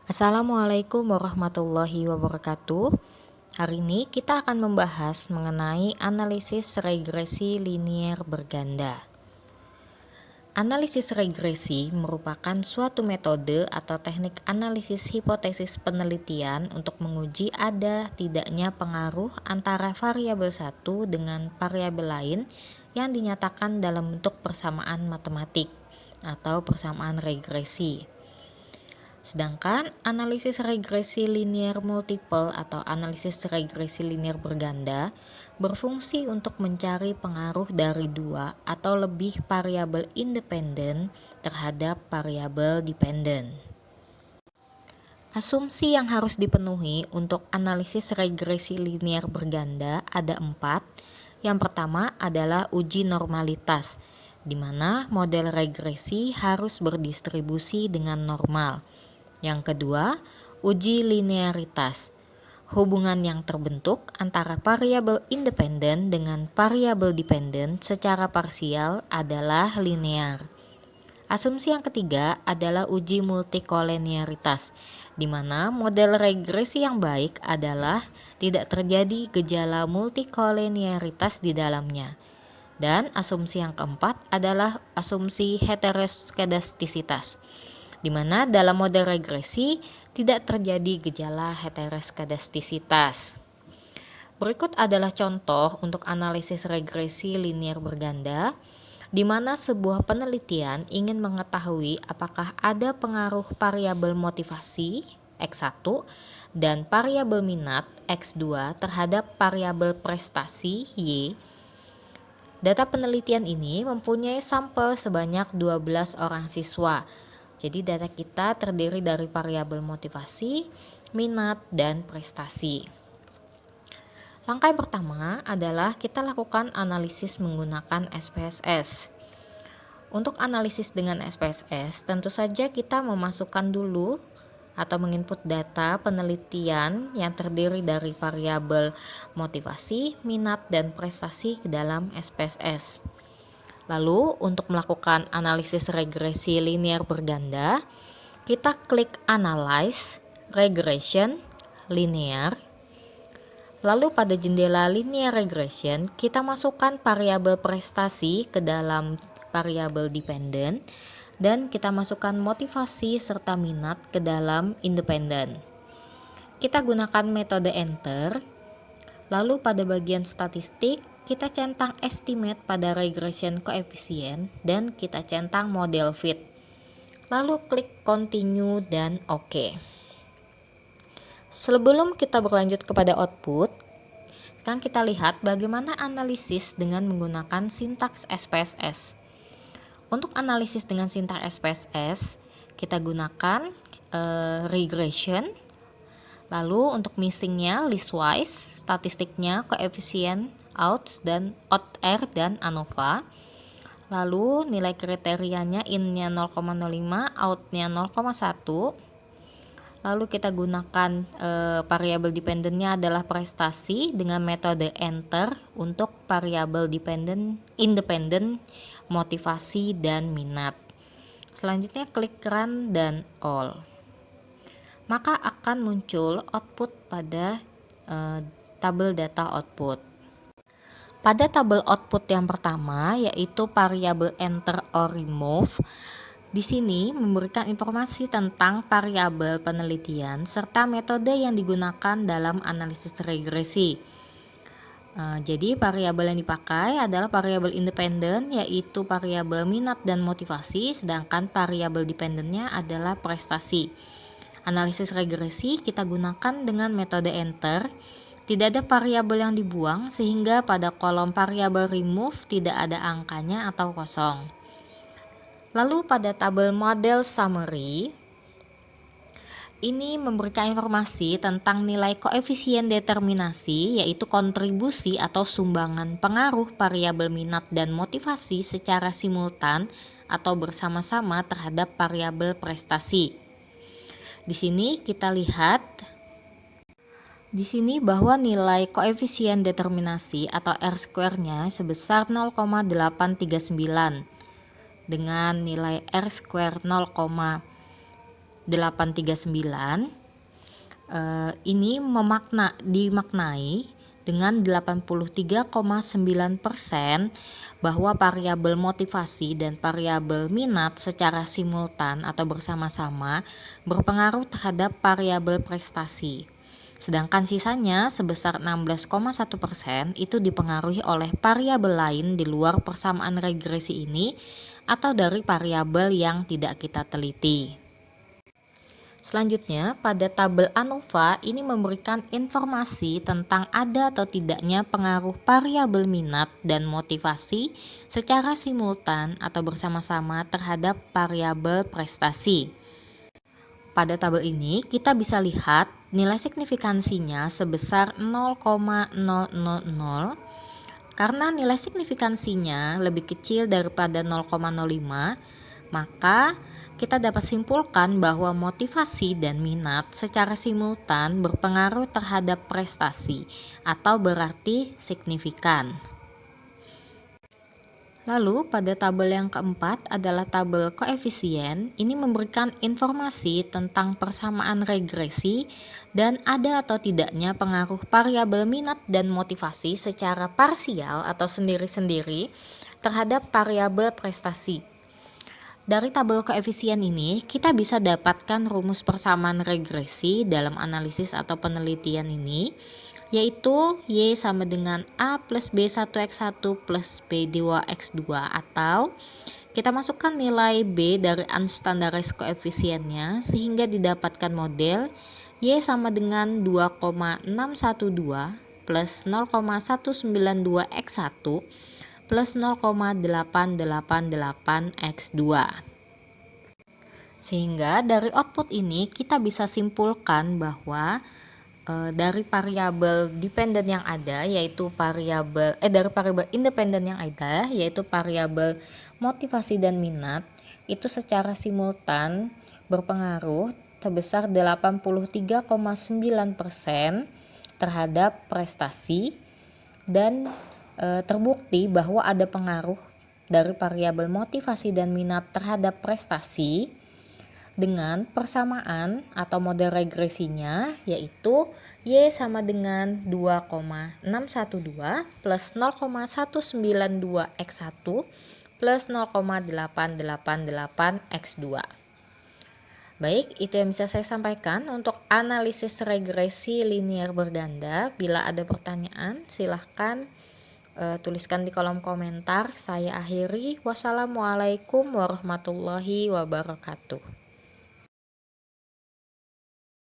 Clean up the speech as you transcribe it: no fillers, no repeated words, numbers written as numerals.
Assalamualaikum warahmatullahi wabarakatuh. Hari ini kita akan membahas mengenai analisis regresi linier berganda. Analisis regresi merupakan suatu metode atau teknik analisis hipotesis penelitian untuk menguji ada tidaknya pengaruh antara variabel satu dengan variabel lain yang dinyatakan dalam bentuk persamaan matematik atau persamaan regresi. Sedangkan analisis regresi linier multiple atau analisis regresi linier berganda berfungsi untuk mencari pengaruh dari dua atau lebih variabel independen terhadap variabel dependen. Asumsi yang harus dipenuhi untuk analisis regresi linier berganda ada 4. Yang pertama adalah uji normalitas, di mana model regresi harus berdistribusi dengan normal. Yang kedua, uji linearitas. Hubungan yang terbentuk antara variabel independen dengan variabel dependen secara parsial adalah linear. Asumsi yang ketiga adalah uji multikolinearitas, di mana model regresi yang baik adalah tidak terjadi gejala multikolinearitas di dalamnya. Dan asumsi yang keempat adalah asumsi heteroskedastisitas, di mana dalam model regresi tidak terjadi gejala heteroskedastisitas. Berikut adalah contoh untuk analisis regresi linier berganda, di mana sebuah penelitian ingin mengetahui apakah ada pengaruh variabel motivasi X1 dan variabel minat X2 terhadap variabel prestasi Y. Data penelitian ini mempunyai sampel sebanyak 12 orang siswa. Jadi data kita terdiri dari variabel motivasi, minat, dan prestasi. Langkah yang pertama adalah kita lakukan analisis menggunakan SPSS. Untuk analisis dengan SPSS, tentu saja kita memasukkan dulu atau menginput data penelitian yang terdiri dari variabel motivasi, minat, dan prestasi ke dalam SPSS. Lalu untuk melakukan analisis regresi linier berganda, kita klik Analyze Regression Linear. Lalu pada jendela Linear Regression, kita masukkan variabel prestasi ke dalam variabel dependen dan kita masukkan motivasi serta minat ke dalam independen. Kita gunakan metode Enter. Lalu pada bagian statistik, kita centang estimate pada regression coefficient dan kita centang model fit. Lalu klik continue dan OK. Sebelum kita berlanjut kepada output, kan kita lihat bagaimana analisis dengan menggunakan sintaks SPSS. Untuk analisis dengan sintaks SPSS, kita gunakan regression. Lalu untuk missingnya listwise, statistiknya koefisien out R dan ANOVA. Lalu nilai kriterianya in-nya 0,05, out-nya 0,1. Lalu kita gunakan variabel dependennya adalah prestasi dengan metode enter untuk variabel independen, motivasi dan minat. Selanjutnya klik run dan all. Maka akan muncul output pada tabel data output. Pada tabel output yang pertama, yaitu variabel enter or remove, di sini memberikan informasi tentang variabel penelitian serta metode yang digunakan dalam analisis regresi. Jadi variabel yang dipakai adalah variabel independen, yaitu variabel minat dan motivasi, sedangkan variabel dependennya adalah prestasi. Analisis regresi kita gunakan dengan metode enter. Tidak ada variabel yang dibuang sehingga pada kolom variabel remove tidak ada angkanya atau kosong. Lalu pada tabel model summary, ini memberikan informasi tentang nilai koefisien determinasi, yaitu kontribusi atau sumbangan pengaruh variabel minat dan motivasi secara simultan atau bersama-sama terhadap variabel prestasi. Di sini kita lihat bahwa nilai koefisien determinasi atau R-square-nya sebesar 0,839 dengan nilai R-square 839 ini dimaknai dengan 83,9% bahwa variabel motivasi dan variabel minat secara simultan atau bersama-sama berpengaruh terhadap variabel prestasi. Sedangkan sisanya sebesar 16,1% itu dipengaruhi oleh variabel lain di luar persamaan regresi ini atau dari variabel yang tidak kita teliti. Selanjutnya, pada tabel ANOVA ini memberikan informasi tentang ada atau tidaknya pengaruh variabel minat dan motivasi secara simultan atau bersama-sama terhadap variabel prestasi. Pada tabel ini kita bisa lihat nilai signifikansinya sebesar 0,000. Karena nilai signifikansinya lebih kecil daripada 0,05, maka kita dapat simpulkan bahwa motivasi dan minat secara simultan berpengaruh terhadap prestasi atau berarti signifikan. Lalu pada tabel yang keempat adalah tabel koefisien. Ini memberikan informasi tentang persamaan regresi dan ada atau tidaknya pengaruh variabel minat dan motivasi secara parsial atau sendiri-sendiri terhadap variabel prestasi. Dari tabel koefisien ini, kita bisa dapatkan rumus persamaan regresi dalam analisis atau penelitian ini, yaitu Y sama dengan A plus B1X1 plus B2X2, atau kita masukkan nilai B dari unstandarized koefisiennya sehingga didapatkan model Y sama dengan 2,612 plus 0,192X1 plus 0,888X2. Sehingga dari output ini kita bisa simpulkan bahwa dari variabel dependen yang ada yaitu dari variabel independen yang ada yaitu variabel motivasi dan minat itu secara simultan berpengaruh sebesar 83,9% terhadap prestasi dan terbukti bahwa ada pengaruh dari variabel motivasi dan minat terhadap prestasi dengan persamaan atau model regresinya yaitu Y sama dengan 2,612 plus 0,192X1 plus 0,888X2. Baik, itu yang bisa saya sampaikan untuk analisis regresi linear berganda. Bila ada pertanyaan silahkan tuliskan di kolom komentar. Saya akhiri. Wassalamualaikum warahmatullahi wabarakatuh.